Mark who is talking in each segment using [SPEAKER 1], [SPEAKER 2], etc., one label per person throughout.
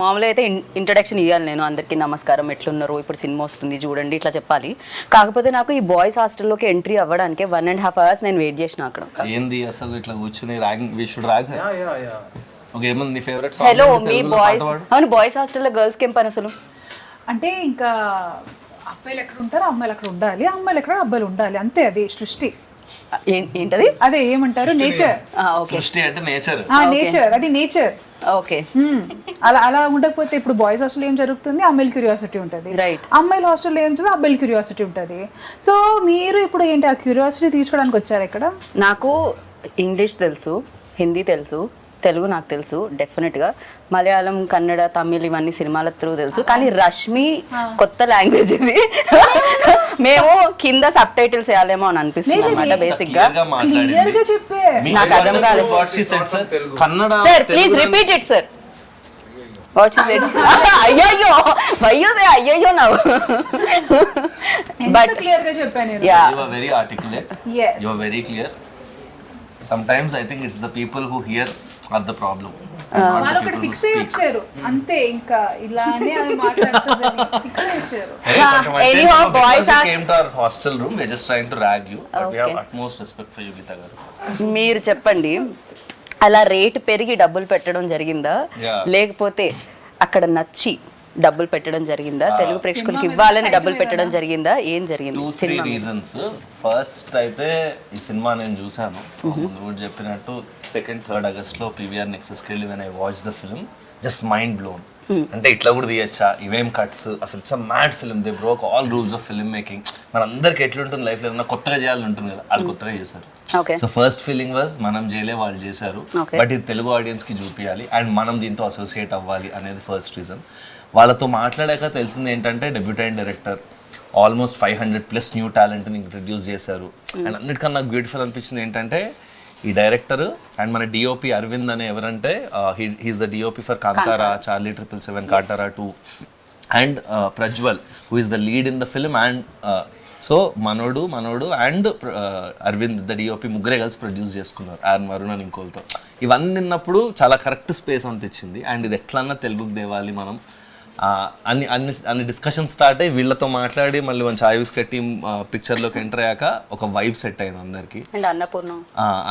[SPEAKER 1] మామూలుగా అయితే ఇంట్రడక్షన్ ఇవ్వాలి, నేను అందరికీ నమస్కారం ఎట్లున్నారు, ఇప్పుడు సినిమా వస్తుంది చూడండి ఇట్లా చెప్పాలి. కాకపోతే నాకు ఈ బాయ్స్ హాస్టల్లోకి ఎంట్రీ అవ్వడానికి 1.5 hours నేను వెయిట్ చేసిన అక్కడ.
[SPEAKER 2] ఏంది అసలు ఇట్లా కూర్చుని ragging we should rag. Okay, ఏమన్నా నీ ఫేవరెట్ సాంగ్?
[SPEAKER 1] హలో మీ బాయ్స్. అవును, బాయ్స్ హాస్టల్లో గర్ల్స్కి ఏం పని అసలు?
[SPEAKER 3] అంటే ఇంకా అబ్బాయిలు ఎక్కడ ఉంటారు, అమ్మాయిలు అక్కడ ఉండాలి, అమ్మాయిలు ఎక్కడ అబ్బాయిలు ఉండాలి, అంతే. అది సృష్టి.
[SPEAKER 1] ఏంటది?
[SPEAKER 3] అదే ఏమంటారు, నేచర్.
[SPEAKER 2] సృష్టి అంటే నేచర్.
[SPEAKER 3] నేచర్, అది నేచర్.
[SPEAKER 1] ఓకే.
[SPEAKER 3] అలా ఉండకపోతే ఇప్పుడు బాయ్స్ హాస్టల్ ఏం జరుగుతుంది, అమ్మాయిల క్యూరియాసిటీ ఉంటుంది.
[SPEAKER 1] రైట్.
[SPEAKER 3] అమ్మాయిల హాస్టల్లో ఏం జరుగుతుంది, అబ్బాయిల క్యూరియాసిటీ ఉంటుంది. సో మీరు ఇప్పుడు ఏంటి ఆ క్యూరియాసిటీ తీర్చుకోవడానికి వచ్చారు ఇక్కడ?
[SPEAKER 1] నాకు ఇంగ్లీష్ తెలుసు, హిందీ తెలుసు, తెలుగు నాకు తెలుసు డెఫినెట్గా, మలయాళం, కన్నడ, తమిళ్ ఇవన్నీ సినిమాల త్రూ తెలుసు. కానీ రష్మి కొత్త లాంగ్వేజ్ ఇది. మేము కింద సబ్ టైటిల్స్ వేయాలేమో అని అనిపిస్తుంది అనమాట బేసిక్ గా. నాకు అర్థం కాదు. Sir please repeat it sir. What is it? అయ్యయ్యో అయ్యయ్యో నా.
[SPEAKER 3] బట్ క్లియర్ గా చెప్పాను.
[SPEAKER 2] You are very articulate.
[SPEAKER 3] Yes.
[SPEAKER 2] You are very clear. Sometimes I think it's the people who hear are the problem.
[SPEAKER 3] వాళ్ళు ఒకటి ఫిక్స్ అయ్యి వచ్చారు అంతే, ఇంకా ఇలానే అవి మాట్లాడుతుందని ఫిక్స్ అయ్యి వచ్చారు.
[SPEAKER 1] Anyhow, boys
[SPEAKER 2] came to our hostel room. We're just trying to rag you, but we have utmost respect for you, Geeta garu.
[SPEAKER 1] మీరు చెప్పండి, అలా రేటు పెరిగి డబ్బులు పెట్టడం జరిగిందా, లేకపోతే అక్కడ నచ్చి డబ్బులు పెట్టడం జరిగిందా, తెలుగు ప్రేక్షకులకి ఇవ్వాలని డబ్బులు పెట్టడం జరిగిందా, ఏం జరిగింది?
[SPEAKER 2] 2-3 reasons. ఫస్ట్ అయితే ఈ సినిమా నేను చూసాను ముందు కూడా చెప్పినట్టు 2nd, 3rd August పీవీఆర్ నెక్సెస్కి వెళ్ళి when I watch the film just mind blown. అంటే ఇట్లా కూడా తీయచ్చా, ఇవేం కట్స్, అసలు it's a mad film. They broke all rules of film making. మన అందరికి ఎట్లుంటుంది లైఫ్లో ఏదైనా కొత్తగా చేయాలని ఉంటుంది కదా, వాళ్ళు కొత్తగా చేశారు. సో ఫస్ట్ ఫీలింగ్ వాజ్ మనం చేయలే, వాళ్ళు చేశారు, బట్ ఇది తెలుగు ఆడియన్స్కి చూపించాలి అండ్ మనం దీంతో అసోసియేట్ అవ్వాలి అనేది ఫస్ట్ రీజన్. వాళ్ళతో మాట్లాడాక తెలిసింది ఏంటంటే డెబ్యూటెంట్ డైరెక్టర్, ఆల్మోస్ట్ 500+ న్యూ టాలెంట్ని ఇంట్రడ్యూస్ చేశారు. అండ్ అన్నిటికన్నా నాకు బ్యూటిఫుల్ అనిపించింది ఏంటంటే ఈ డైరెక్టర్ అండ్ మన డిఓపి అరవింద్ అనే ఎవరంటే he's the DOP for Kantara, Charlie 777, Kantara 2 and Prajwal who is the lead in the film. And so మనోడు అండ్ అరవింద్ ద డిఓపి ముగ్గురే కలిసి ప్రొడ్యూస్ చేసుకున్నారు, వరుణ్ అని ఇంకోలతో. ఇవన్నీ విన్నప్పుడు చాలా కరెక్ట్ స్పేస్ అనిపించింది. అండ్ ఇది ఎట్లన్నా తెలుగుకి దేవాలి మనం అన్ని డిస్కషన్ స్టార్ట్ అయ్యి వీళ్ళతో మాట్లాడి మళ్ళీ మంచి ఆయుస్ కట్టి పిక్చర్లోకి ఎంటర్ అయ్యాక ఒక వైబ్ సెట్ అయింది అందరికి.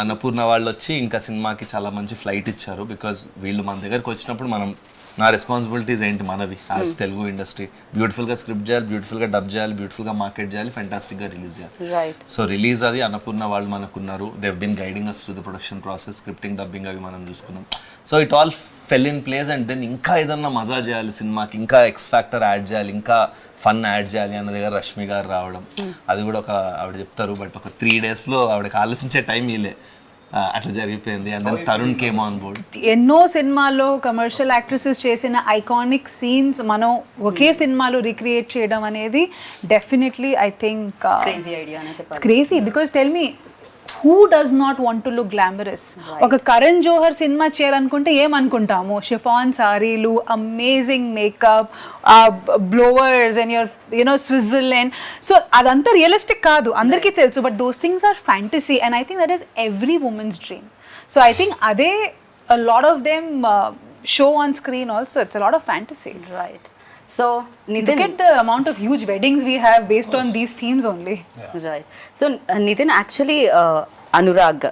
[SPEAKER 2] అన్నపూర్ణ వాళ్ళు వచ్చి ఇంకా సినిమాకి చాలా మంచి ఫ్లైట్ ఇచ్చారు. బికాజ్ వీళ్ళు మన దగ్గరికి వచ్చినప్పుడు నా రెస్పాన్సిబిలిటీస్ ఏంటి మనవి యాజ్ తెలుగు ఇండస్ట్రీ, బ్యూటిఫుల్గా స్క్రిప్ట్ చేయాలి, బ్యూటిఫుల్గా డబ్ చేయాలి, బ్యూటిఫుల్గా మార్కెట్ చేయాలి, ఫెంటాస్టిక్గా రిలీజ్ చేయాలి. సో రిలీజ్ అది అన్నపూర్ణ వాళ్ళు మనకున్నారు. They have been guiding us through the production process, scripting, dubbing అవి మనం చూసుకున్నాం. So it all fell in place. And then ఇంకా ఏదన్నా మజా చేయాలి సినిమాకి, ఇంకా ఎక్స్ ఫ్యాక్టర్ యాడ్ చేయాలి, ఇంకా ఫన్ యాడ్ చేయాలి అన్న దగ్గర రష్మి గారు రావడం, అది కూడా ఒక ఆవిడ చెప్తారు బట్ ఒక 3 daysలో ఆవిడకి ఆలోచించే టైం ఇలే, అట్లా జరిగిపోయింది. And then Tarun came on board.
[SPEAKER 3] ఎన్నో సినిమాల్లో కమర్షియల్ యాక్ట్రెసెస్ చేసిన ఐకానిక్ సీన్స్ మనం ఒకే సినిమాలో రీక్రియేట్ చేయడం అనేది definitely I think crazy. Because tell me, who does not want to look glamorous? ఒక కరణ్ జోహర్ సినిమా చేయాలనుకుంటే ఏమనుకుంటాము, షిఫాన్ సారీలు, amazing makeup, blowers and your Switzerland. So అదంతా రియలిస్టిక్ కాదు, అందరికీ తెలుసు. But those things are fantasy and I think that is every women's dream. So I think అదే a lot of them show on screen also. It's a lot of fantasy.
[SPEAKER 1] Right. So
[SPEAKER 3] Nitin, look at the amount of huge weddings we have based on these themes only.
[SPEAKER 1] Right. So Nitin, actually Anurag,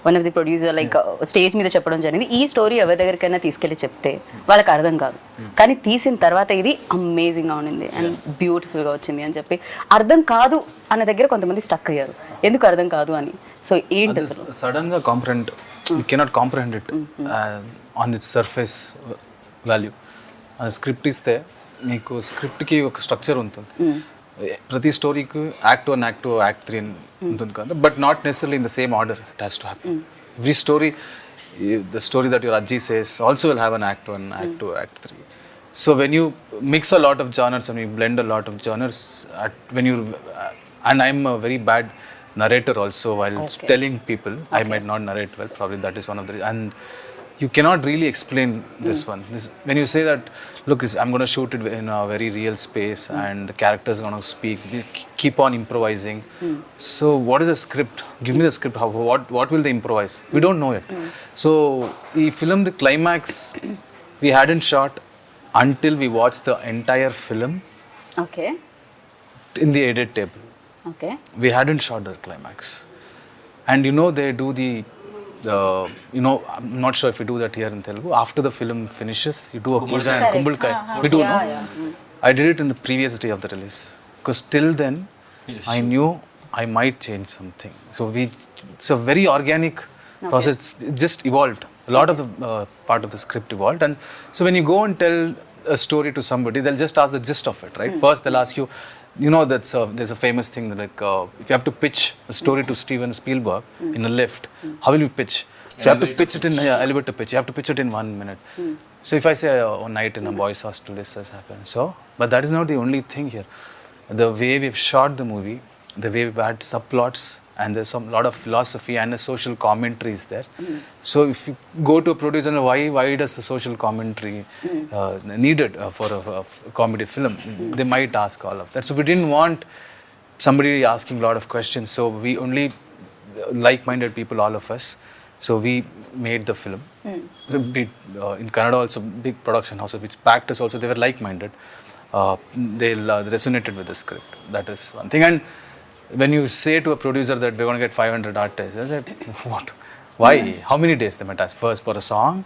[SPEAKER 1] one of the producer, like stage మీద చెప్పడం జరిగింది, ఈ story ఎవరి దగ్గరికైనా తీసుకెళ్ళి చెప్తే వాళ్ళకి అర్థం కాదు, కానీ తీసిన తర్వాత ఇది అమేజింగ్గా ఉండింది అండ్ బ్యూటిఫుల్గా వచ్చింది అని చెప్పి. అర్థం కాదు అన్న దగ్గర కొంతమంది స్టక్ అయ్యారు, ఎందుకు అర్థం కాదు అని. సో ఏంటి
[SPEAKER 4] సడన్గా comprehend, you cannot comprehend it on it's surface value. Script ఇస్తే మీకు స్క్రిప్ట్కి ఒక స్ట్రక్చర్ ఉంటుంది, ప్రతి స్టోరీకి యాక్ట్ 1, యాక్ట్ 2, యాక్ట్ 3 ఉంటుంది కదా, but not necessarily in the same order it has to happen. Every story, the story that your అజ్జీ says also will have an act 1, act 2, act 3. So when you mix a lot of genres and you blend a lot of genres, and I'm a very bad narrator also while telling people. I might not narrate well, probably that is one of the, and you cannot really explain this one. When you say that, look, I'm going to shoot it in a very real space and the characters are going to speak, we keep on improvising. So what is the script? Give me the script. What will they improvise? We don't know it. So the film, the climax we hadn't shot, until we watch the entire film
[SPEAKER 1] okay
[SPEAKER 4] in the edit table.
[SPEAKER 1] Okay
[SPEAKER 4] We hadn't shot the climax. And you know, they do you know, I'm not sure if we do that here in Telugu. After the film finishes, you do a puja and kumbhalkai. We do, no? I did it in the previous day of the release. Because till then, I knew I might change something. So it's a very organic process. It just evolved. A lot of the part of the script evolved. And so when you go and tell a story to somebody, they'll just ask the gist of it, right? First, they'll ask you, you know, there's a famous thing that, like, if you have to pitch a story to Steven Spielberg in a lift, how will you pitch? So you have to pitch it in elevator pitch. You have to pitch it in 1 minute. So if I say one night in a boys' hostel, this has happened. So, but that is not the only thing here. The way we've shot the movie, the way we've had subplots, and there's some lot of philosophy and a social commentary is there. So if you go to a producer, why does the social commentary needed for a comedy film? They might ask all of that. So we didn't want somebody asking a lot of questions. So we only like-minded people, all of us. So we made the film. So in Kannada also, big production houses which backed us also, they were like-minded. They resonated with the script. That is one thing. And when you say to a producer that we're going to get 500 artists, I said, what? Why? How many days they might ask? First for a song?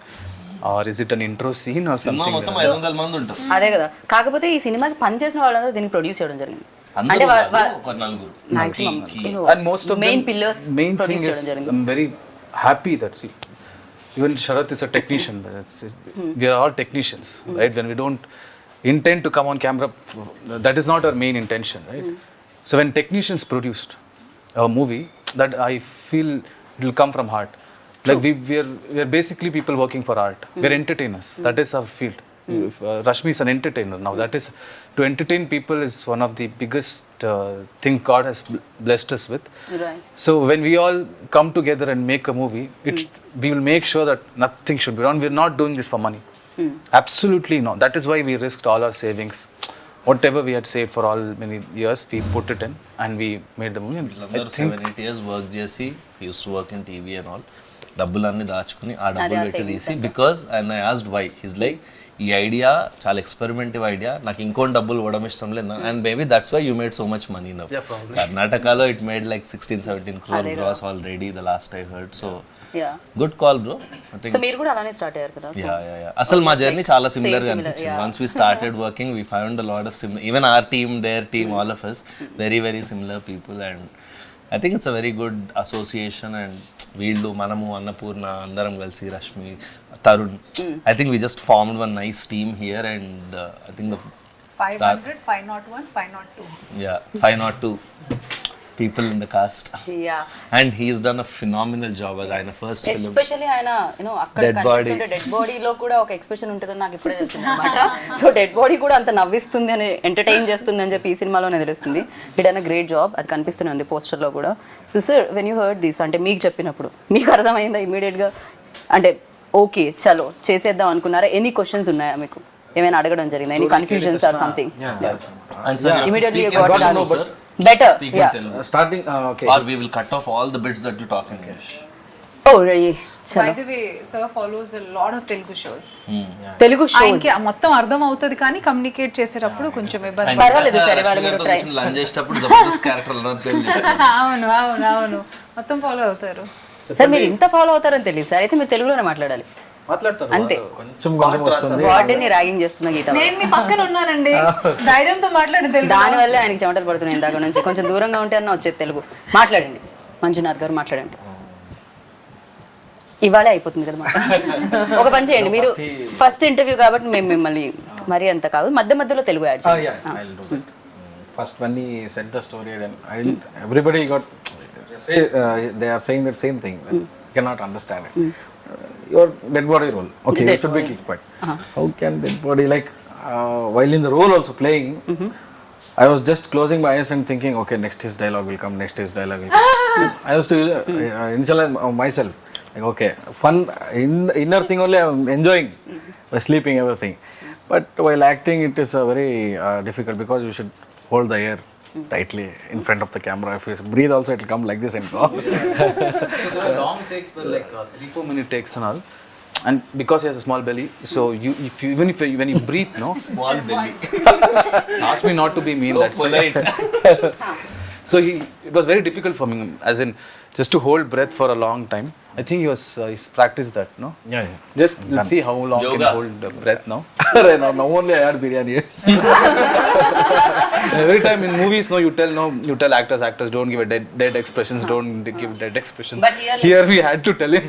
[SPEAKER 4] Or is it an intro scene or
[SPEAKER 2] cinema
[SPEAKER 4] something?
[SPEAKER 2] మొత్తం 500 మంది ఉంటారు.
[SPEAKER 1] అదే కదా. కాకపోతే ఈ సినిమాకి పనిచేసిన వాళ్ళందరూ దీన్ని ప్రొడ్యూస్ చేయడం జరిగింది.
[SPEAKER 2] అందరూ ఒక నలుగురు.
[SPEAKER 1] Maximum
[SPEAKER 4] And most of
[SPEAKER 1] main
[SPEAKER 4] them,
[SPEAKER 1] pillars
[SPEAKER 4] main thing
[SPEAKER 1] produce
[SPEAKER 4] is,
[SPEAKER 1] చేయడం జరిగింది.
[SPEAKER 4] I'm very happy that, see, even Sharath is a technician. We are all technicians, right? When we don't intend to come on camera, that is not our main intention, right? So when technicians produced a movie, that I feel it will come from heart. Like we are basically people working for art. We are entertainers. That is our field. Rashmi is an entertainer now. That is, to entertain people is one of the biggest thing God has blessed us with.
[SPEAKER 1] Right.
[SPEAKER 4] So when we all come together and make a movie, we will make sure that nothing should be wrong. We are not doing this for money. Absolutely not. That is why we risked all our savings. Whatever we had saved for all many years, we put it in and we made the movie.
[SPEAKER 2] వీళ్ళందరూ 7-8 years work చేసి use to work in TV and all డబ్బులన్నీ దాచుకుని ఆ డబ్బులు పెట్టి తీసి because and I asked why his like ఈ idea చాలా ఎక్స్పెరిమెంటివ్ ఐడియా, నాకు ఇంకోటి డబ్బులు ఇవ్వడం ఇష్టం లేదు, and maybe that's why you made so much money now. కర్ణాటకలో it made like 16-17 crore gross already the last I heard. So good call bro.
[SPEAKER 1] So మీరు కూడా అలానే స్టార్ట్ అయ్యారు కదా.
[SPEAKER 2] అసలు మా జర్నీ చాలా సిమిలర్ గా అనిపించింది. Once we started working we found a lot of similar, even our team, there team, all of us very very similar people. And I think it's a very good association. And వీళ్ళు, మనము, అన్నపూర్ణ అందరం కలిసి, Rashmi, Tarun, I think we just formed one nice team here. And I think
[SPEAKER 3] 500, 501, 502.
[SPEAKER 2] 502 people in the cast. And he's done a phenomenal job as ఆయన first film.
[SPEAKER 1] Especially ఆయన అక్కడ కనిపిస్తుంటే dead బాడీలో కూడా ఒక ఎక్స్ప్రెషన్ ఉంటుందని నాకు ఇప్పుడే తెలిసింది అనమాట. సో డెడ్ బాడీ కూడా అంత నవ్విస్తుంది అని, ఎంటర్టైన్ చేస్తుంది అని చెప్పి ఈ సినిమాలోనే తెలుస్తుంది. It an a great job. అది కనిపిస్తూనే ఉంది పోస్టర్లో కూడా. So sir, when you heard this, అంటే మీకు చెప్పినప్పుడు మీకు అర్థమైందా ఇమీడియట్గా? అంటే ఓకే చలో చేసేద్దాం అనుకున్నారా? ఎనీ క్వశ్చన్స్ ఉన్నాయా మీకు? ఏమైనా అడగడం జరిగిందా? Any confusions or something?
[SPEAKER 2] Immediately
[SPEAKER 1] you got to know better.
[SPEAKER 5] Starting okay,
[SPEAKER 2] or we will cut off all the bits that you talk in English.
[SPEAKER 1] Oh really?
[SPEAKER 3] By the way, sir follows a lot of Telugu shows.
[SPEAKER 1] Telugu show
[SPEAKER 3] ఆయనకి మొత్తం అర్థం అవుతుంది కానీ communicate చేసేటప్పుడు కొంచెం ఇబ్బంది.
[SPEAKER 1] పర్వాలేదు sir, వాళ్ళు మీరు ట్రై.
[SPEAKER 2] లంచ్ చేసేటప్పుడు జబర్దస్త్ క్యారెక్టర్
[SPEAKER 3] అవును అవును అవును, మొత్తం ఫాలో అవుతారు.
[SPEAKER 1] సార్ మీరు ఇంత ఫాలో అవుతారని తెలియదు సార్. అయితే మీరు తెలుగులోనే మాట్లాడాలి అంతే.
[SPEAKER 5] కొంచెం వస్తుంది.
[SPEAKER 1] వాటిని ర్యాగింగ్ చేస్తున్నా గీత.
[SPEAKER 3] నేను మీ పక్కన ఉన్నానండి, ధైర్యంతో మాట్లాడి తెలుగు.
[SPEAKER 1] దానివల్ల ఆయనకి చెమటలు పడుతున్నాయి ఇందాక నుంచి. కొంచెం దూరంగా ఉంటే అన్న వచ్చేది తెలుగు. మాట్లాడండి మంజునాథ్ గారు, మాట్లాడండి. ఇవాళే అయిపోతుంది కదా మాట. ఒక పని చేయండి, మీరు ఫస్ట్ ఇంటర్వ్యూ కాబట్టి మేము మిమ్మల్ని మరీ అంత కాదు, మధ్య మధ్యలో తెలుగు యాడ్ చేయండి.
[SPEAKER 5] First when he said the story, then everybody got they are saying that same thing. You cannot understand it. Your dead body role. Okay, you should be kicked back. How can dead body, like while in the role also playing, I was just closing my eyes and thinking, okay, next his dialogue will come, next his dialogue will come. I was to initialize myself. Like, okay, fun, inner thing only I'm enjoying by sleeping, everything. But while acting, it is very difficult because you should hold the air tightly in front of the camera. If you breathe also, it will come like this and go.
[SPEAKER 4] So the long takes were like 3-4 minute takes and all. and because he has a small belly, so when you breathe, no,
[SPEAKER 2] Small belly.
[SPEAKER 4] ask me not to be mean.
[SPEAKER 2] So
[SPEAKER 4] That's
[SPEAKER 2] polite.
[SPEAKER 4] so it was very difficult for me, as in just to hold breath for a long time. I think he's practiced that, no?
[SPEAKER 5] Yeah.
[SPEAKER 4] Just let's see how long
[SPEAKER 2] Yoga.
[SPEAKER 4] can hold breath now.
[SPEAKER 5] Now only I had biryani.
[SPEAKER 4] Every time in movies, no, you tell actors don't give a dead expressions, don't give dead expressions.
[SPEAKER 1] But here,
[SPEAKER 4] we had to tell him.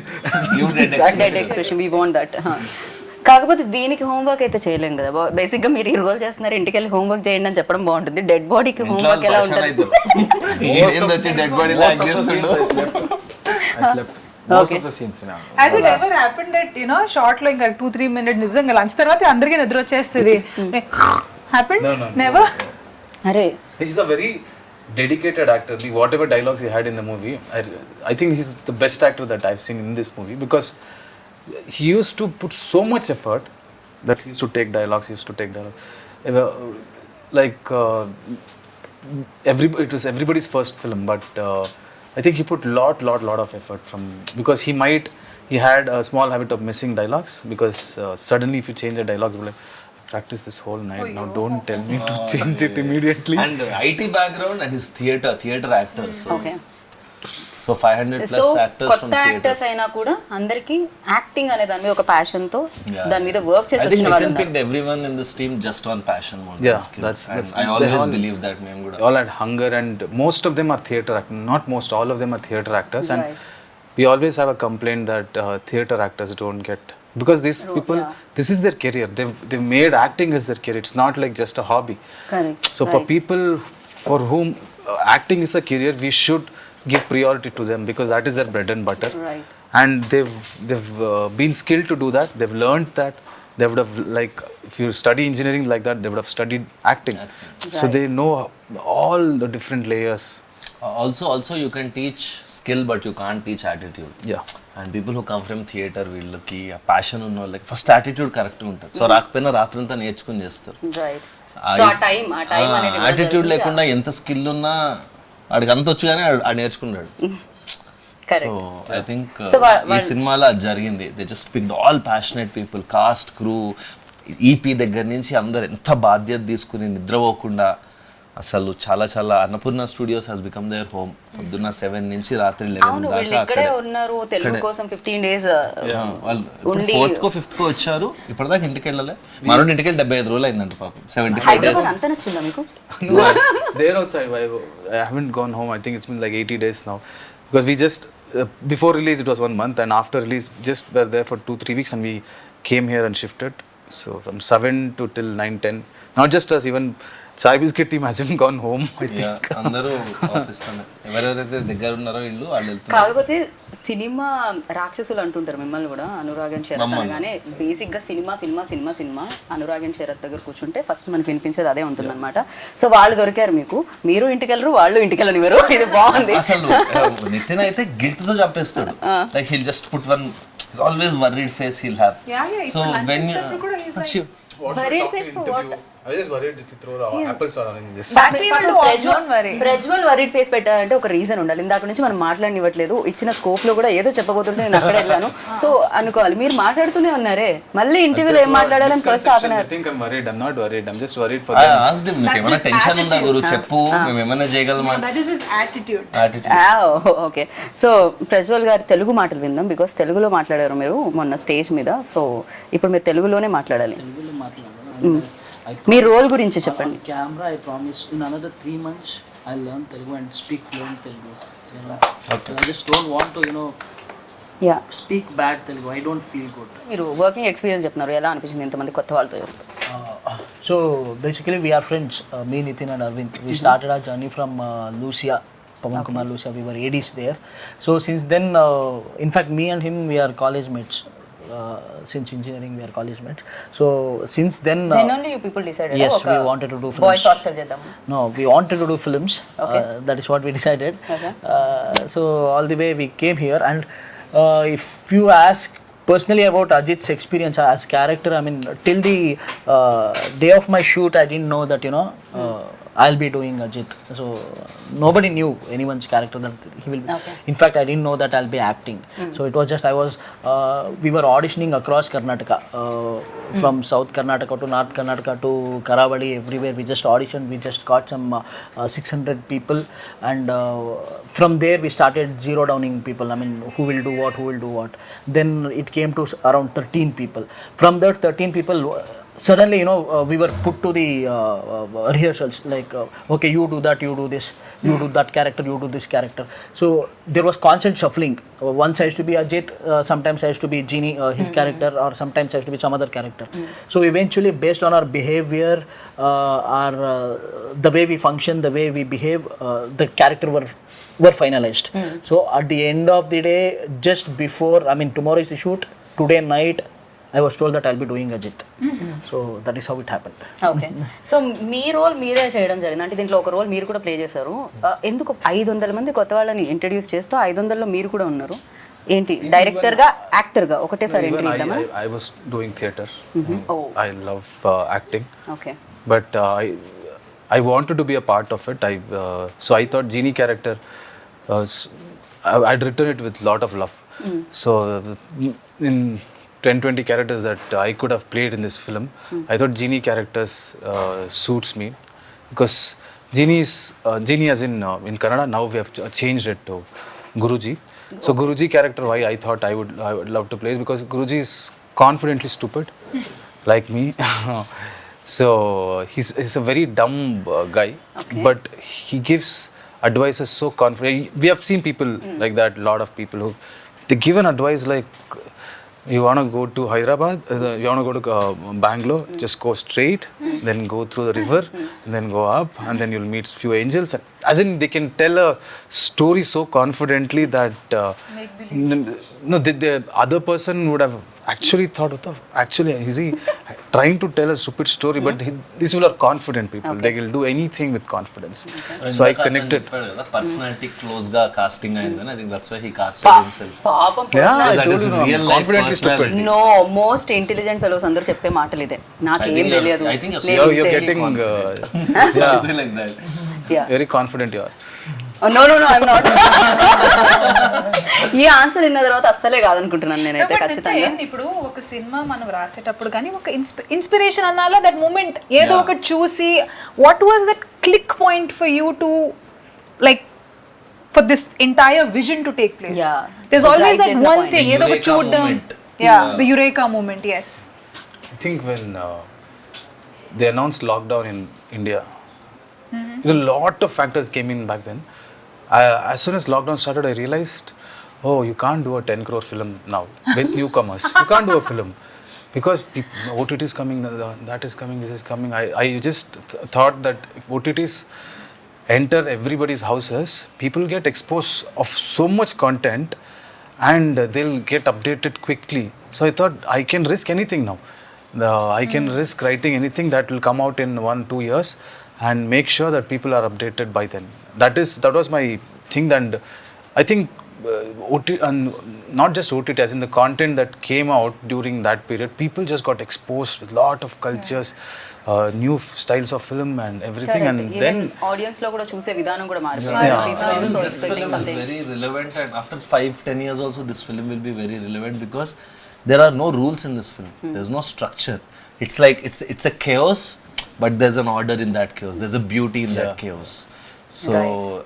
[SPEAKER 2] You did
[SPEAKER 1] dead expression we want that. కాకపోతే దీనికి homework అయితే చేయలేం కదా. బేసిక్గా మీరు ఈ role చేస్తున్నారు, ఇంటికి వెళ్ళి హోంవర్క్ చేయండి అని చెప్పడం బాగుంటుంది. డెడ్ బాడీకి హోంవర్క్ ఎలా ఉంటుంది?
[SPEAKER 2] వచ్చి డెడ్ బాడీ లాగ్ చేస్తుండు.
[SPEAKER 5] I slept. Most of the scenes now.
[SPEAKER 3] Has it ever happened that, you know, short లో ఇంకా 2-3 minutes నిజంగా లంచ్ తర్వాత అందరికీ నిద్ర వచ్చేస్తుంది? Happened?
[SPEAKER 4] No.
[SPEAKER 3] Never?
[SPEAKER 1] అరే
[SPEAKER 4] He's a very dedicated actor. Whatever dialogues he had in the movie, I think he's the best actor that I've seen in this movie, because he used to put so much effort that he used to take dialogues. Like it was everybody's first film, but I think he put lot of effort because he had a small habit of missing dialogues, because suddenly if you change a dialogue, you're like, practice this whole night. Now don't tell me to change it immediately.
[SPEAKER 2] And IT background and his theater actor.
[SPEAKER 1] Okay.
[SPEAKER 2] So 500
[SPEAKER 1] so
[SPEAKER 2] plus actors from
[SPEAKER 1] కొత్త
[SPEAKER 2] theater.
[SPEAKER 1] Actors అయినా కూడా అందరికి acting అనే దాని మీద ఒక passion తో దాని మీద వర్క్ చేసి
[SPEAKER 2] I think
[SPEAKER 1] వచ్చిన వాళ్ళు
[SPEAKER 2] Nitin
[SPEAKER 1] ఉన్నారు.
[SPEAKER 2] picked everyone in this team just on passion more
[SPEAKER 4] Yeah,
[SPEAKER 2] than skill.
[SPEAKER 4] that's-
[SPEAKER 2] And I
[SPEAKER 4] they
[SPEAKER 2] always
[SPEAKER 4] all-
[SPEAKER 2] believe that మేము కూడా.
[SPEAKER 4] All had hunger, and most of them are theater actors. Not most, all of them are theater actors. And
[SPEAKER 1] Right.
[SPEAKER 4] we always have a complaint that theater actors don't get, because these people, this is their career. They've made acting as their career. It's not like just a hobby.
[SPEAKER 1] Correct.
[SPEAKER 4] So for people for whom acting is a career, we should give priority to them, because that is their bread and butter.
[SPEAKER 1] Right.
[SPEAKER 4] And they've been skilled to do that. They've learned that. They would have, like, if you study engineering like that, they would have studied acting. So they know all the different layers.
[SPEAKER 2] Also you can teach skill but you can't teach attitude.
[SPEAKER 4] Yeah.
[SPEAKER 2] And people who come from theater, వీళ్ళకి ఆ passion ఉన్న వాళ్ళకి first attitude correct ఉంటుంది. So రాకపోయినా రాత్రంతా నేర్చుకుని చేస్తారు.
[SPEAKER 1] Right. So ఆ టైం అనేది
[SPEAKER 2] యాటిట్యూడ్ లేకుండా ఎంత స్కిల్ ఉన్నా వాడికి అంత వచ్చు కానీ ఆడు నేర్చుకున్నాడు. సో ఐ థింక్ ఈ సినిమాలో అది జరిగింది. They just picked all passionate people, cast, crew, EP దగ్గర నుంచి అందరు ఎంత బాధ్యత తీసుకుని నిద్రపోకుండా అసలు చాలా Annapurna studios has become their home. పొద్దున్న 7 నుంచి రాత్రి 11
[SPEAKER 1] అవును, వీళ్ళు
[SPEAKER 2] దాకా
[SPEAKER 1] ఇక్కడే ఉన్నారు తెలుగు కోసం 15 days
[SPEAKER 2] వాళ్ళు 4th కో 5th కో వచ్చారు. ఇప్పటిదాకా ఇంటికి వెళ్ళలే. మరో ఇంటికి వెళ్ళి 75 రోజులు అయిందంట పాపం. 75 days.
[SPEAKER 1] హైదరాబాద్ అంత నచ్చిందా మీకు?
[SPEAKER 4] No, there also I haven't gone home. I think it's been like 80 days now, because we just before release it was 1 month, and after release just were there for 2-3 weeks, and we came here and shifted. So from 7 to till 9-10, not just us, even Chai Biscuit team hasn't gone home, I think.
[SPEAKER 2] అందరూ office లోనే, ఎవరెవరైతే దగ్గర ఉన్నారో ఇల్లు వాళ్ళు వెళ్తున్నారు.
[SPEAKER 1] కాకపోతే cinema రాక్షసులు అంటుంటారు మిమ్మల్ని కూడా. అనురాగన్ శరత్ అనగానే బేసిక్ గా సినిమా అనురాగన్ శరత్ దగ్గర కూర్చుంటే ఫస్ట్ మనకి వినిపించేది అదే ఉంటుంది అనమాట. సో వాళ్ళు దొరికారు మీకు, మీరు ఇంటికి వెళ్ళరు, వాళ్ళు ఇంటికి వెళ్ళనివ్వరు. ఇది బాగుంది.
[SPEAKER 2] అసలు నితిన్ అయితే గిల్ట్ తో చంపేస్తాడు. Like he'll just put one always worried face he'll have. So when
[SPEAKER 1] Worried face for what?
[SPEAKER 4] I was just worried if you throw apples or oranges.
[SPEAKER 1] Prajwal worried face పెట్టాలంటే ఒక రీజన్ ఉండాలి. ఇందాక నుంచి మనం మాట్లాడనివ్వట్లేదు. ఇచ్చిన స్కోప్ లో కూడా ఏదో చెప్పబోతుంటే నేను అక్కడ వెళ్ళాను. సో అనుకోవాలి, మీరు మాట్లాడుతూనే ఉన్నారే. మళ్ళీ ఇంటర్వ్యూలో ఏం మాట్లాడాలని first half an hour.
[SPEAKER 4] I think I'm worried. I'm not worried. I'm just worried for
[SPEAKER 2] I
[SPEAKER 4] them.
[SPEAKER 2] asked him, నీకు ఏమైనా టెన్షన్ ఉందా గురు, చెప్పు, మేము ఏమైనా చేయగలమా.
[SPEAKER 3] That is his attitude.
[SPEAKER 1] Okay. So Prajwal గారి తెలుగు మాటలు విందాం, బికాస్ తెలుగులో మాట్లాడారు మీరు మొన్న స్టేజ్ మీద. సో ఇప్పుడు మీరు తెలుగులోనే మాట్లాడాలి. మీ రోల్ గురించి చెప్పండి.
[SPEAKER 6] Camera, I promise in another 3 months I'll learn Telugu and speak fluent Telugu. So, okay. I just don't want to,
[SPEAKER 1] yeah,
[SPEAKER 6] speak bad Telugu. I don't feel good.
[SPEAKER 1] మీరు working experience చెప్తున్నారు, ఎలా అనిపించింది ఇంతమంది కొత్త వాళ్ళతో చేస్తారు?
[SPEAKER 6] So basically we are friends, me, Nitin and Arvind. We started our journey from Lucia, Pawan Kumar Lucia. We were ADs there. So since then, in fact me and him, we are college mates. Since engineering we are college mates. So since then,
[SPEAKER 1] only you people decided,
[SPEAKER 6] yes, we wanted to do films.
[SPEAKER 1] Boys hostel చేద్దాం.
[SPEAKER 6] No, we wanted to do films. That is what we decided.
[SPEAKER 1] Okay.
[SPEAKER 6] So all the way we came here, and if you ask personally about Ajit's experience as character, I mean, till the day of my shoot, I didn't know that I'll be doing Ajit. So nobody knew anyone's character that he will be.
[SPEAKER 1] Okay.
[SPEAKER 6] In fact, I didn't know that I'll be acting. So it was just we were auditioning across Karnataka, from South Karnataka to North Karnataka to Karavadi, everywhere. We just auditioned. We just got some 600 people, and from there we started zero downing people. I mean, who will do what. Then it came to around 13 people. From that 13 people, suddenly, we were put to the rehearsals, like, okay, you do that, you do this, you do that character, you do this character. So there was constant shuffling. Once I used to be Ajit, sometimes I used to be Genie, his character, or sometimes I used to be some other character. So eventually, based on our behavior, the way we function, the way we behave, the character were finalized. So at the end of the day, just before, I mean, tomorrow is the shoot, today night I was told that I'll be doing Ajit. So that is how it happened.
[SPEAKER 1] Okay so మీ role మీరే చేయడం జరిగింది అంటే దీంట్లో ఒక role మీరు కూడా play చేశారు ఎందుకు 500 మంది కొత్త వాళ్ళని ఇంట్రడ్యూస్ చేస్తూ 500లో మీరు కూడా ఉన్నారు ఏంటి డైరెక్టర్గా యాక్టర్గా ఒకటేసారి ఎంట్రీ ఇద్దామా
[SPEAKER 4] I was doing theatre. I love acting.
[SPEAKER 1] Okay
[SPEAKER 4] But I wanted to be a part of it. So I thought Genie character, I'd written it with lot of love. So in 10-20 characters that I could have played in this film, I thought Genie characters suits me because Genie as in Kannada now we have changed it to Guruji. So Guruji character, why I thought I would love to play is because Guruji is confidently stupid like me. So he's a very dumb guy, but he gives advices so confident. We have seen people like that, lot of people who they give an advice like, you want to go to Hyderabad, you want to go to Bangalore, just go straight, then go through the river, and then go up, and then you'll meet few angels. As in, they can tell a story so confidently that the other person would have actually thought of, actually, is he trying to tell a stupid story? But these people are confident people. They will do anything with confidence. So I connected.
[SPEAKER 2] Personality close ga casting ayindani. I think that's why he casted himself.
[SPEAKER 1] పాపం
[SPEAKER 4] Yeah, I
[SPEAKER 2] That
[SPEAKER 4] told
[SPEAKER 2] is
[SPEAKER 4] you,
[SPEAKER 2] his real life
[SPEAKER 4] confidently stupid.
[SPEAKER 2] personality.
[SPEAKER 1] No most intelligent fellows అందరూ చెప్పే మాటలు ఇదే నాకేం తెలియదు
[SPEAKER 2] I think you're
[SPEAKER 1] నేను
[SPEAKER 4] You're
[SPEAKER 1] ఇంతే.
[SPEAKER 4] getting
[SPEAKER 2] Something like that.
[SPEAKER 1] Yeah.
[SPEAKER 4] very confident you are.
[SPEAKER 1] No I'm not ఈ answer విన్న తర్వాత అస్సలే కాదనుకుంటున్నాను నేనైతే ఖచ్చితంగా
[SPEAKER 3] ఇప్పుడు ఒక సినిమా మనం రాసేటప్పుడు కానీ ఒక ఇన్స్పిరేషన్ అన్నాలో దట్ మూమెంట్ ఏదో ఒకటి చూసి what was that click point for you to like for this entire vision to take place
[SPEAKER 1] Yeah.
[SPEAKER 3] There always that
[SPEAKER 1] Drive
[SPEAKER 3] one
[SPEAKER 1] చేసే
[SPEAKER 3] థింగ్
[SPEAKER 2] point.
[SPEAKER 3] ఏదో ఒకటి
[SPEAKER 2] Eureka
[SPEAKER 3] చూడడం
[SPEAKER 2] moment.
[SPEAKER 3] ద eureka moment yes
[SPEAKER 4] I think when they announced lockdown in India, a lot of factors came in back then. As soon as lockdown started, I realized, oh, you can't do a 10 crore film now with newcomers. You can't do a film because OTT is coming, that is coming, this is coming. I just thought that if OTTs enter everybody's houses, people get exposed of so much content and they'll get updated quickly. So I thought I can risk anything now. I can risk writing anything that will come out in 1-2 years and make sure that people are updated by then. That was my thing, and I think OTT, and not just OTT, as in the content that came out during that period, people just got exposed with lot of cultures, new styles of film and everything, and then
[SPEAKER 1] audience లో కూడా చూసే విధానం కూడా
[SPEAKER 2] I
[SPEAKER 1] మారిపోయింది
[SPEAKER 2] think this film is very relevant, and after 5-10 years also this film will be very relevant because there are no rules in this film. There's no structure. It's like it's a chaos, but there's an order in that chaos. There's a beauty in that chaos. So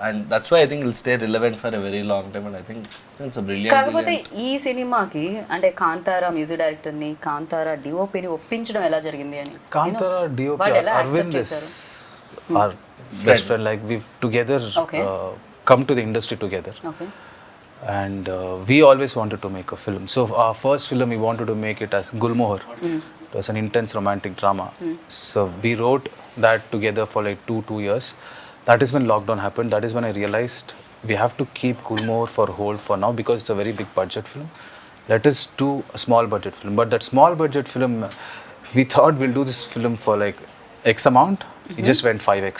[SPEAKER 2] and that's why I think it'll stay relevant for a very long time, and I think it's a brilliant.
[SPEAKER 1] కాకపోతే ఈ సినిమాకి అంటే Kantara music director ని కాంతారా డిఓపిని ఒప్పించడం ఎలా జరిగింది అని
[SPEAKER 4] Kantara DOP
[SPEAKER 1] వాళ్ళు ఎలా
[SPEAKER 4] Arvind
[SPEAKER 1] accept
[SPEAKER 4] is our best friend. Like we've together
[SPEAKER 1] Okay.
[SPEAKER 4] come to the industry together.
[SPEAKER 1] Okay
[SPEAKER 4] And we always wanted to make a film. So our first film, we wanted to make it as Gulmohar. It was an intense romantic drama. So we wrote that together for like 2 years. That is when lockdown happened. That is when I realized we have to keep Gulmohar for hold for now because it's a very big budget film. Let us do a small budget film. But that small budget film, we thought we'll do this film for like X amount. It just went 5x.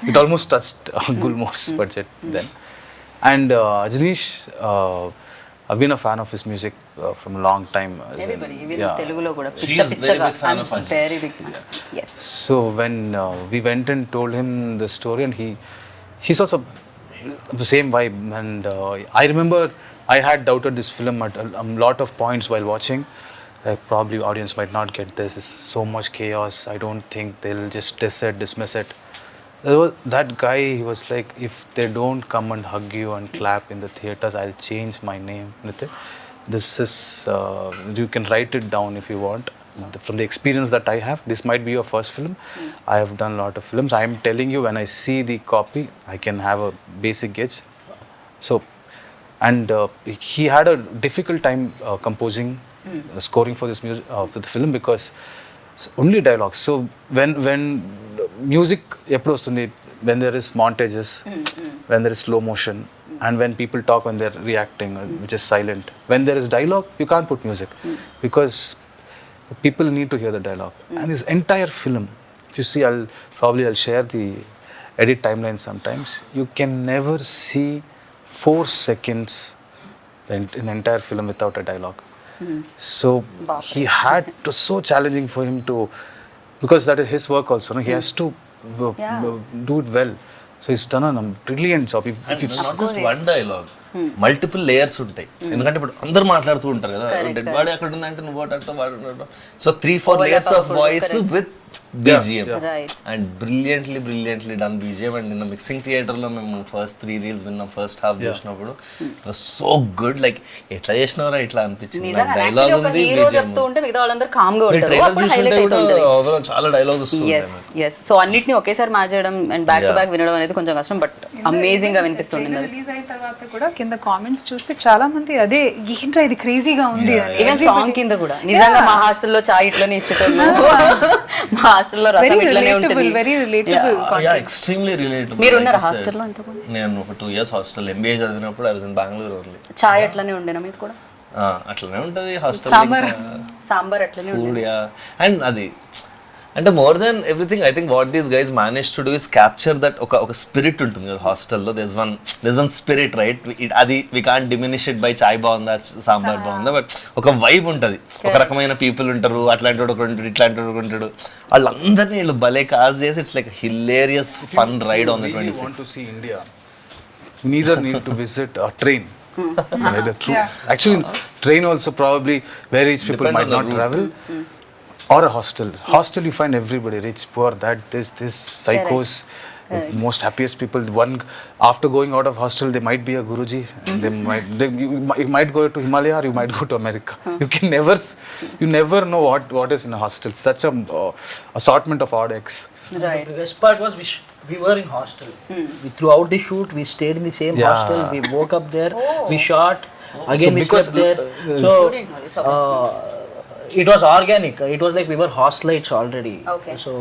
[SPEAKER 4] It almost touched Gulmohar's budget then. And Ajanish I've been a fan of his music from a long time.
[SPEAKER 1] Everybody, even Telugulo kuda
[SPEAKER 2] She
[SPEAKER 1] picha
[SPEAKER 2] is very
[SPEAKER 1] pichaga.
[SPEAKER 2] big fan
[SPEAKER 1] I'm
[SPEAKER 2] of Ajay.
[SPEAKER 1] very big fan. Yes.
[SPEAKER 4] So when we went and told him the story, and he's also the same vibe. And I remember I had doubted this film at a lot of points while watching. Like, probably audience might not get this. There's so much chaos. I don't think they'll just dismiss it. That guy, he was like, if they don't come and hug you and clap in the theaters, I'll change my name. This is, you can write it down if you want. From the experience that I have, this might be your first film. I have done a lot of films. I'm telling you, when I see the copy, I can have a basic gauge. So, and he had a difficult time composing, scoring for this music, for the film, because it's only dialogues. So when music ఎప్పుడు వస్తుంది, when there is montages, when there is slow motion, and when people talk when they're reacting, which is silent. When there is dialogue, you can't put music, because people need to hear the dialogue. And this entire film, if you see, I'll share the edit timeline sometimes. You can never see 4 seconds in the entire film without a dialogue. So he had to, so challenging for him to, because that is his work also, no? He has to do it well. So he's done a brilliant job.
[SPEAKER 2] And not just one dialogue, multiple layers ఉంటాయి. ఎందుకంటే ఇప్పుడు అందరు మాట్లాడుతూ ఉంటారు కదా, dead body అక్కడ ఉందంటే నువ్వు వాడు. So 3-4 layers of voice with BGM. And brilliantly done BGM. And in the mixing theater lo mem first 3 reels vinnam, first half chesinapudu it was so good. Like etla chesnavara itla anpichindi. Like dialogue undi,
[SPEAKER 1] hero
[SPEAKER 2] BGM
[SPEAKER 1] చెప్తూ ఉంటే మిగతా వాళ్ళందరూ com గా ఉంటారు, అప్పుడు highlight
[SPEAKER 2] కూడా
[SPEAKER 1] అవుతుంది.
[SPEAKER 2] overall చాలా dialogue వస్తుంది.
[SPEAKER 1] yes సో అన్నిటిని ఒకేసారి మార్చడం అండ్ బ్యాక్ టు బ్యాక్ వినడం అనేది కొంచెం కష్టం, బట్ అమేజింగ్ గా వినిపిస్తుంది.
[SPEAKER 3] రిలీజ్ అయిన తర్వాత కూడా కింద కామెంట్స్ చూస్తే చాలా మంది అదే ఏంట్రా ఇది క్రేజీగా ఉంది అని.
[SPEAKER 1] ఈవెన్ సాంగ్ కింద కూడా నిజంగా మా హాస్టల్లో చాయ్ ఇట్లనే ఇచ్చేటోళ్ళు, మా హాస్టల్లో రసం ఇట్లనే ఉంటుంది.
[SPEAKER 3] Very relatable.
[SPEAKER 2] Yeah, extremely relatable.
[SPEAKER 1] మీరు ఉన్నారా హాస్టల్లో అంతకుముందు?
[SPEAKER 2] నేను ఒక 2 years హాస్టల్ MBA చదివినప్పుడు I was in Bangalore only.
[SPEAKER 1] చాయ్ అట్లనే ఉండేనా మీకు కూడా?
[SPEAKER 2] అట్లనే ఉంటుంది హాస్టల్.
[SPEAKER 1] సాంబార్ అట్లనే
[SPEAKER 2] ఫుడ్. అండ్ అది అంటే more then everything I think what these guys manage to do is capture that ఒక స్పిరిట్ ఉంటుంది కదా హాస్టల్లో. This one spirit, right? అది we can't diminish it by చాయ్ బాగుందా సాంబార్ బాగుందా, బట్ ఒక వైబ్ ఉంటుంది. ఒక రకమైన పీపుల్ ఉంటారు, అట్లాంటి వాడు ఉంటాడు, ఇట్లాంటి వాడు ఉంటాడు. వాళ్ళందరినీ వీళ్ళు భలే కాజ్ చేసి it's like hilarious fun ride on the 26th.
[SPEAKER 4] Want to see India, you neither need to visit a train. Actually, train also probably where rich people
[SPEAKER 2] Depends
[SPEAKER 4] might
[SPEAKER 2] on
[SPEAKER 4] not
[SPEAKER 2] the
[SPEAKER 4] travel. Or a hostel. Hostel you find everybody, rich, poor, that, this, psychos, most happiest people. One after going out of hostel, they might be a Guruji. You might go to Himalaya or you might go to America. You never know what is in a hostel. Such a assortment of odd eggs.
[SPEAKER 1] Right.
[SPEAKER 6] The best part was we were in hostel. Throughout the shoot, we stayed in the same hostel. We woke up there. We shot. Again, we slept there. It was organic. It was like we were hostelites already.
[SPEAKER 1] Okay.
[SPEAKER 6] So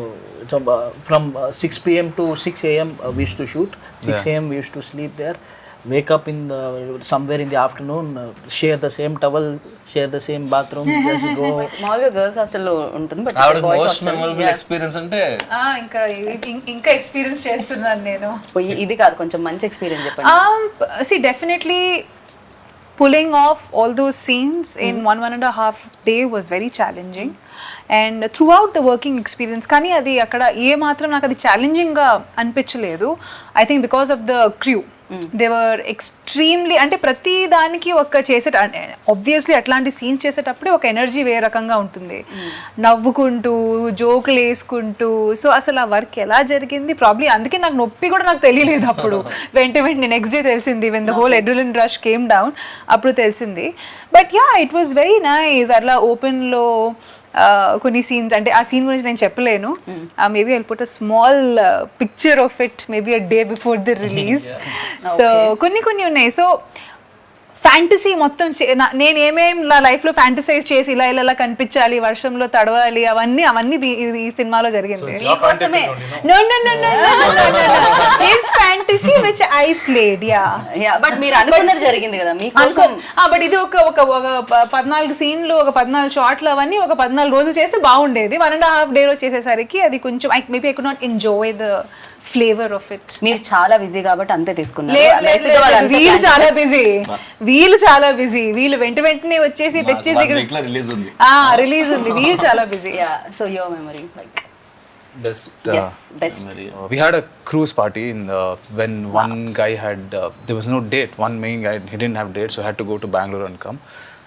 [SPEAKER 6] from 6 p.m. to 6 a.m. We used to shoot. 6 a.m. we used to sleep there. Wake up somewhere in the afternoon. Share the same towel. Share the same bathroom. Just go.
[SPEAKER 1] మామూలుగా girls హాస్టల్లో ఉంటుంది, but
[SPEAKER 2] most memorable experience అంటే
[SPEAKER 3] ఇంకా experience చేస్తున్నాను నేను.
[SPEAKER 1] ఇది కాదు, కొంచెం మంచి ఎక్స్పీరియన్స్ చెప్పండి.
[SPEAKER 3] See, definitely pulling off all those scenes in 1.5 day was very challenging, and throughout the working experience కానీ అది అక్కడ ఏ మాత్రం నాకు అది ఛాలెంజింగ్గా అనిపించలేదు. I think because of the crew. They were extremely, అంటే ప్రతి దానికి ఒక ఆబ్వియస్లీ అట్లాంటి సీన్స్ చేసేటప్పుడే ఒక ఎనర్జీ వేరే రకంగా ఉంటుంది, నవ్వుకుంటూ జోకులు వేసుకుంటూ. సో అసలు ఆ వర్క్ ఎలా జరిగింది ప్రాబ్లీ అందుకే నాకు నొప్పి కూడా నాకు తెలియలేదు అప్పుడు. వెంటనే నెక్స్ట్ డే తెలిసింది, when the whole adrenaline rush came down, అప్పుడు తెలిసింది. But it was very nice. అట్లా ఓపెన్లో కొన్ని సీన్స్, అంటే ఆ సీన్ గురించి నేను చెప్పలేను. Maybe I'll put a small picture of it maybe a day before the release. So కొన్ని ఉన్నాయి. సో ఫ్యాంటసీ మొత్తం నేను ఏమేం నా లైఫ్లో ఫ్యాంటసైజ్ చేసి ఇలా కనిపించాలి, వర్షంలో తడవాలి, అవన్నీ ఈ సినిమాలో జరిగింది. Fantasy which I played.
[SPEAKER 1] But మీరు అనుకున్నది జరిగింది కదా మీకోసం.
[SPEAKER 3] బట్ ఇది ఒక 14 సీన్లు, ఒక 14 షాట్లు, అవన్నీ ఒక 14 రోజులు చేస్తే బాగుండేది. 1.5 డేలో చేసేసరికి అది కొంచెం maybe I could not enjoy the flavour of it.
[SPEAKER 1] మీరు చాలా బిజీ కాబట్టి అంతే తీసుకున్నారు.
[SPEAKER 3] వీళ్ళు చాలా బిజీ, వీళ్ళు వెంటనే వచ్చేసి తెచ్చేసి
[SPEAKER 2] రిలీజ్ ఉంది.
[SPEAKER 3] రిలీజ్ ఉంది, వీళ్ళు చాలా busy.
[SPEAKER 1] So your memory like
[SPEAKER 4] Best.
[SPEAKER 1] best.
[SPEAKER 4] We had a cruise party when one guy had there was no date. One main guy, he didn't have date, so had to go to Bangalore and come.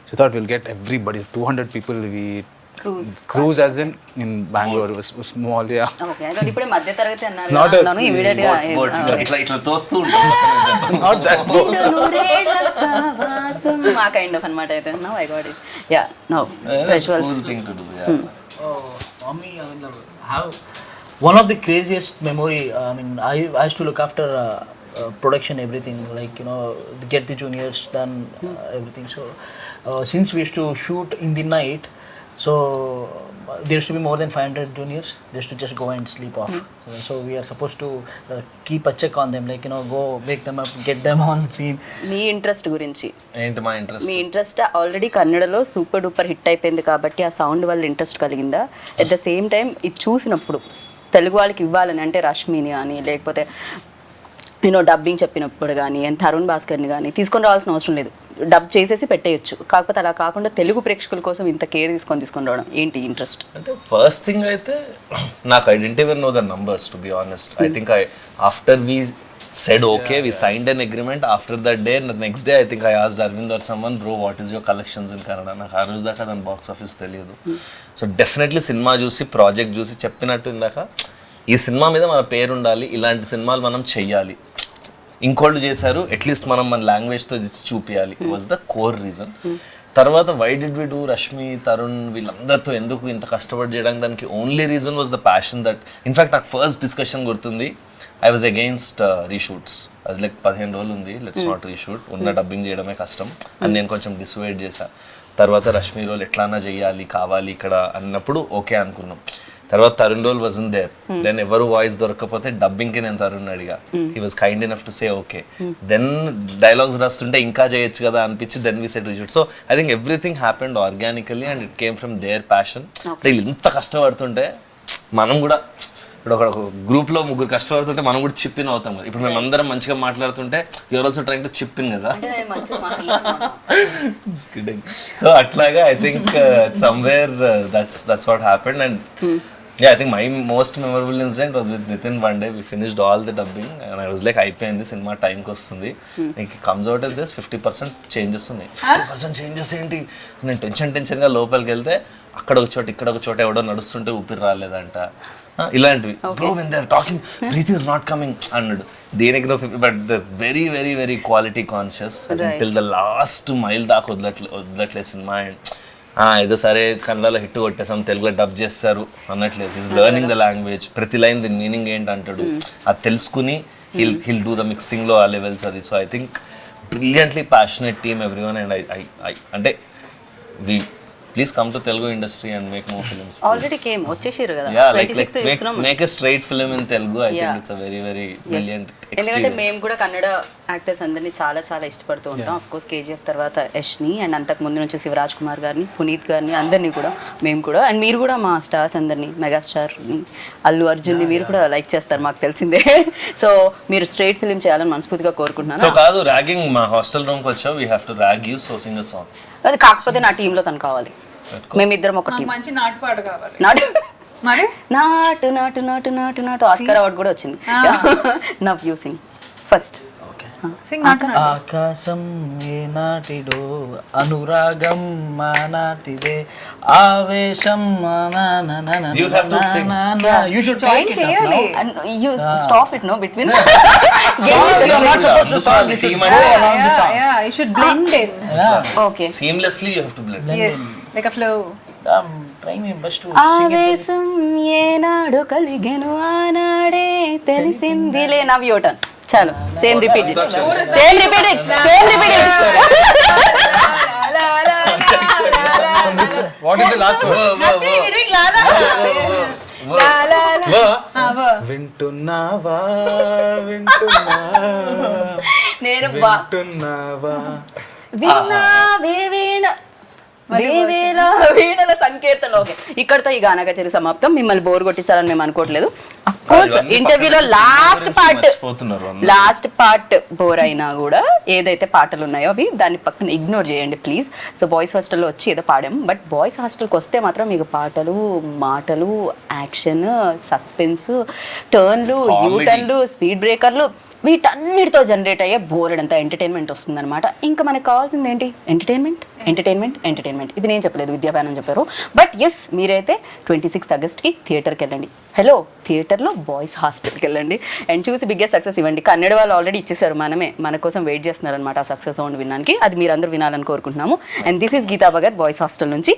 [SPEAKER 4] So thought we'll get everybody, 200 people. We cruise as in Bangalore. It was small, yeah.
[SPEAKER 1] Okay, I thought ipude madhya taragati
[SPEAKER 4] It's not a-
[SPEAKER 1] annanu immediately
[SPEAKER 2] ఇట్లా తోస్తూ ఉంటాం.
[SPEAKER 4] Not that boat.
[SPEAKER 1] ఆ kind of అన్నమాట. అయితే now I got it. Yeah now visuals.
[SPEAKER 2] Cool thing to do, yeah.
[SPEAKER 6] Mommy, I mean, have one of the craziest memory. I mean, I used to look after production, everything, like, you know, get the juniors done, everything. So since we used to shoot in the night, so there used to be more than 500 juniors. They used to just go and sleep off. So we are supposed to keep a check on them, like, you know, go wake them up, get them on scene.
[SPEAKER 1] Me interest గురించి.
[SPEAKER 2] ఏంటి మా interest?
[SPEAKER 1] మీ interest already కన్నడలో super duper hit అయిపోయింది కాబట్టి ఆ sound వల్ల interest కలిగిందా? At the same time ఇది చూసినప్పుడు తెలుగు వాళ్ళకి ఇవ్వాలని, అంటే రష్మిని కానీ లేకపోతే నేను డబ్బింగ్ చెప్పినప్పుడు కానీ తరుణ్ భాస్కర్ని కానీ తీసుకొని రావాల్సిన అవసరం లేదు, డబ్ చేసేసి పెట్టేయచ్చు. కాకపోతే అలా కాకుండా తెలుగు ప్రేక్షకుల కోసం ఇంత కేర్ తీసుకొని రావడం ఏంటి ఇంట్రెస్ట్?
[SPEAKER 2] అంటే ఫస్ట్ థింగ్ అయితే నాకు I don't even know the numbers to be honest. I think after we said okay, we signed an agreement. After that day, the next day I think I asked Arvind or someone, bro, what is your collections in Kannada? నాకు ఆ రోజు దాకా దాని box office తెలియదు. So definitely cinema చూసి project చూసి చెప్పినట్టు ఇందాక ఈ సినిమా మీద మన పేరు ఉండాలి, ఇలాంటి సినిమాలు మనం చెయ్యాలి, ఇంకోళ్ళు చేశారు అట్లీస్ట్ మనం మన లాంగ్వేజ్తో చూపించాలి, వాజ్ ద కోర్ రీజన్. తర్వాత why did we do Rashmi, Tarun వీళ్ళందరితో ఎందుకు ఇంత కష్టపడి చేయడానికి దానికి only reason was the passion that in fact నాకు ఫస్ట్ డిస్కషన్ గుర్తుంది. I was against reshoots. అది లైక్ 15 రోజులు ఉంది, లెట్స్ నాట్ రీషూట్, ఉన్న డబ్బింగ్ చేయడమే కష్టం అని నేను కొంచెం డిసైడ్ చేశా. తర్వాత రష్మి రోల్ ఎట్లానా చేయాలి కావాలి ఇక్కడ అన్నప్పుడు ఓకే అనుకున్నాం. తర్వాత Tarun role was in there. Then ఎవరు వాయిస్ దొరకకపోతే డబ్బింగ్కి నేను తరుణ్ అడిగా. He was kind enough to say okay. Then dialogues రాస్తుంటే ఇంకా చేయొచ్చు కదా అనిపించి then we said reshoot. So I think everything happened organically and it came from their passion. వీళ్ళు ఇంత కష్టపడుతుంటే మనం కూడా ఇప్పుడు ఒక గ్రూప్లో 3 కష్టపడుతుంటే మనం కూడా చిప్ ఇన్ అవుతాం కదా. ఇప్పుడు మేము అందరం మంచిగా మాట్లాడుతుంటే you're also trying to chip in కదా. సో అట్లాగా I think somewhere that's what happened. And yeah, I think my most memorable incident was with Nitin. One day we finished all the dubbing and I was like అయిపోయింది cinema టైంకి వస్తుంది, ఇంక comes out of this 50% changes ఉన్నాయి. 50% changes ఏంటి? నేను టెన్షన్గా లోపలికి వెళ్తే అక్కడ ఒక చోట ఇక్కడ ఒక చోట ఎవడో నడుస్తుంటే ఊపిరి రాలేదంట, ఇలాంటివి. Bro when they are talking breath is not coming అన్నాడు. దేనికి but the very very very quality conscious till the last mile దాకా వదలట్లేదు సినిమా. అండ్ ఏదో సరే కన్నడలో హిట్ కొట్టేసాం తెలుగులో డబ్ చేస్తారు అన్నట్లేదు. Is learning the language. ప్రతి లైన్ దీని మీనింగ్ ఏంటి అంటాడు, అది తెలుసుకుని హిల్ డూ ద మిక్సింగ్లో ఆ లెవెల్స్ అది. So I think brilliantly passionate team everyone. And I అంటే we please come to Telugu industry and make more films.
[SPEAKER 1] Already came వచ్చేసారు కదా.
[SPEAKER 2] Yeah, like make a straight film in Telugu. I think it's a very very brilliant experience.
[SPEAKER 1] ఎందుకంటే మేము కూడా Kannada actors అందరినీ చాలా చాలా ఇష్టపడుతూ ఉంటాం. ఆఫ్ కోర్స్ కేజీఎఫ్ తర్వాత యష్ని అండ్ అంతకు ముందు నుంచి శివరాజ్ కుమార్ గారిని, పునీత్ గారిని అందరినీ కూడా మేము కూడా, అండ్ మీరు కూడా మా స్టార్స్ అందరినీ, మెగాస్టార్ అల్లు అర్జున్ని మీరు కూడా లైక్ చేస్తారు మాకు తెలిసిందే. సో మీరు స్ట్రైట్ ఫిల్మ్ చేయాలని మనస్ఫూర్తిగా కోరుకుంటున్నాను.
[SPEAKER 2] సో కాదు ర్యాగింగ్, మా హాస్టల్ రూమ్కి వచ్చావు, we have to rag you, so Singh a song.
[SPEAKER 1] అది కాకపోతే నా టీంలో తను కావాలి, మేమిద్దరం ఒక టీం.
[SPEAKER 3] మంచి నాటుపాడు కావాలి.
[SPEAKER 1] నాటు
[SPEAKER 3] మరి
[SPEAKER 1] నాటు నాటు నాటు నాటు నాటు ఆస్కార్ అవార్డు కూడా వచ్చింది. Now you sing first.
[SPEAKER 3] Singh నాటు.
[SPEAKER 6] ఆకాశం ఏ నాటిడో అనురాగం మా నాటిదే ఆవేశం
[SPEAKER 2] You have to sing.
[SPEAKER 6] You should
[SPEAKER 3] join
[SPEAKER 6] take it up
[SPEAKER 3] చేయాలి.
[SPEAKER 6] now.
[SPEAKER 1] And you stop it, no, between.
[SPEAKER 6] You are not supposed to song. You should
[SPEAKER 2] Team
[SPEAKER 6] go
[SPEAKER 2] అంటే
[SPEAKER 6] along the song.
[SPEAKER 3] Yeah, you should blend in.
[SPEAKER 6] Yeah.
[SPEAKER 1] Okay.
[SPEAKER 2] seamlessly you have to blend.
[SPEAKER 3] Yes, like a flow.
[SPEAKER 6] I'm trying my best to sing it.
[SPEAKER 1] ఆవేశం ఏనాడు కలిగెను ఆనాడే తెలిసిందిలే. Now your turn. చాలు, same repeat it, same repeat it, same repeat it.
[SPEAKER 4] What is the last word?
[SPEAKER 3] Nothing, we're doing la la. La la la.
[SPEAKER 4] వింటున్నావా వింటున్నావా
[SPEAKER 1] నేను
[SPEAKER 4] వింటున్నావా
[SPEAKER 1] విన్నావే వీణ వేవేల వీణల సంకీర్తన. ఓకే, ఇక్కడతో ఈ గానా కచేరీ సమాప్తం. మిమ్మల్ని బోర్ కొట్టించాలని మేము అనుకోవట్లేదు. కోర్స్ ఇంటర్వ్యూలో లాస్ట్ పార్ట్ బోర్ అయినా కూడా ఏదైతే పాటలు ఉన్నాయో అవి దాన్ని పక్కన ఇగ్నోర్ చేయండి ప్లీజ్. సో బాయ్స్ హాస్టల్లో వచ్చి ఏదో పాడాం, బట్ బాయ్స్ హాస్టల్కి వస్తే మాత్రం మీకు పాటలు, మాటలు, యాక్షన్, సస్పెన్స్, టర్న్లు, యూటర్న్లు, స్పీడ్ బ్రేకర్లు వీటన్నిటితో జనరేట్ అయ్యే బోర్డంతా ఎంటర్టైన్మెంట్ వస్తుందన్నమాట. ఇంకా మనకు కావాల్సింది ఏంటి? Entertainment, entertainment, entertainment. ఇది నేను చెప్పలేదు, విద్యాభానం చెప్పారు. బట్ ఎస్, మీరైతే 26th ఆగస్ట్కి థియేటర్కి వెళ్ళండి. హలో, థియేటర్లో బాయ్స్ హాస్టల్కి వెళ్ళండి అండ్ చూసి బిగ్గెస్ట్ సక్సెస్ ఇవ్వండి. కన్నడ వాళ్ళు ఆల్రెడీ ఇచ్చేసారు, మన కోసం వెయిట్ చేస్తున్నారు అనమాట ఆ సక్సెస్ సౌండ్ వినడానికి. అది మీరందరూ వినాలని కోరుకుంటున్నాము. And this is Geetha Bhagat boys hostel నుంచి.